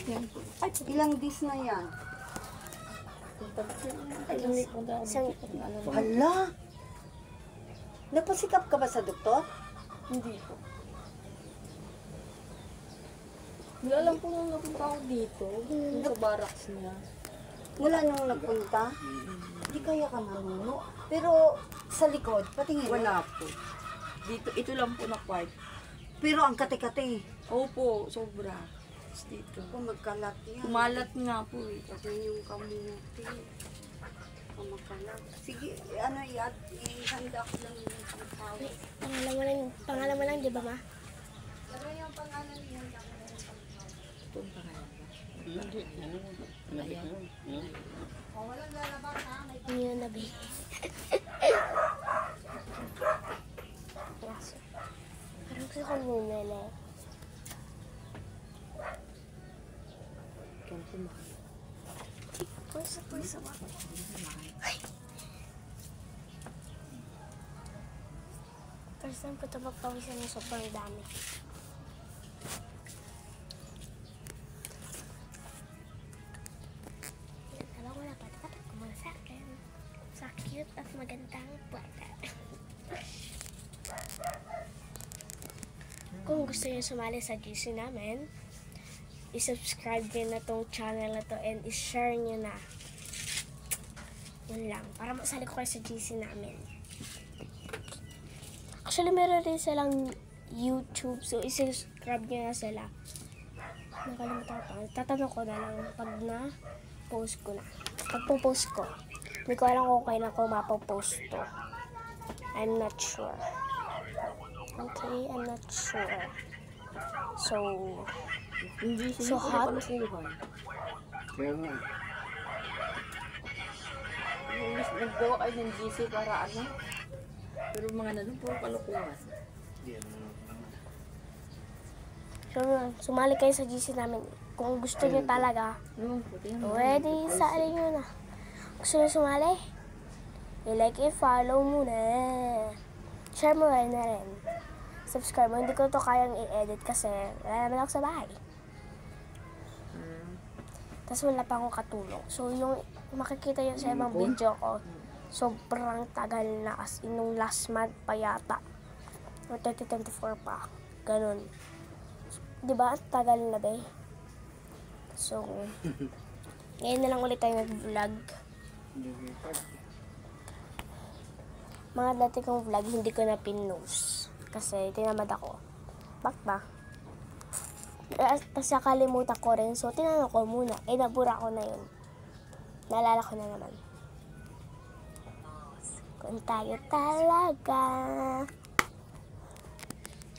Yan. Ay, ilang dis na yan? Wala. Napasikap ka ba sa doktor? Hindi po. Hindi alam po nung napunta ako dito. Sa barracks niya. Mula nung nagpunta? Hindi kaya ka manuno. Pero sa likod, patingin. Wala po. Dito, ito lang po na part. Pero ang kate-kate. Opo, sobra. Tapos dito. Kung magkalat yan. Kumalat nga po eh. Kasi yung kamuti. Kung magkalat. Sige, ano, ihanda ko lang yung pangtawag. Pangalan mo lang, di ba ma? Lagay yung pangalan niya. Ito ang pangalan ba? Oh, walang lalabas ha. May Ano yun na ba? Parang gusto ko muna na. Pwesa ba? First time ko ito magpawisan ng sobrang dami. Alam ko na patapat ko muna sa akin. Sa cute at magandang bata. Kung gusto niyo sumali sa GC namin, i-subscribe niyo na tong channel na to and i-share niyo na. Yun lang. Para masali ko kayo sa GC namin. Actually, meron rin silang YouTube. So, i-subscribe niyo na sila. Nakalimutan ko pa. Tatanong ko na lang pag na-post ko na. Pag po-post ko. Hindi ko alam kung kailan ko mapopost to. I'm not sure. Okay, I'm not sure. So hot. Kaya nga. Naggawa kayo ng GC para ano? Pero mga nanon po kalukuhan. So, sumali kayo sa GC namin. Kung gusto niyo talaga, pwede sali nyo na. Gusto niyo sumali? I-like, i-follow muna. Share mo rin na rin. Subscribe mo. Hindi ko to kayang i-edit kasi wala naman ako sa bahay. Tapos wala pa akong katulong. So, yung makikita yun sa ibang video ko, sobrang tagal na as in nung last month pa yata. O 2024 pa. Ganun. Diba? Tagal na ba eh. So, ngayon na lang ulit tayo nag-vlog. Mga dati kong vlog, hindi ko na pinost. Kasi tinamad ako. Bakit ba? Tapos nakalimutan ko rin. So, tinanong ko muna. Eh, nabura ko na yun. Naalala ko na naman. Kung tayo talaga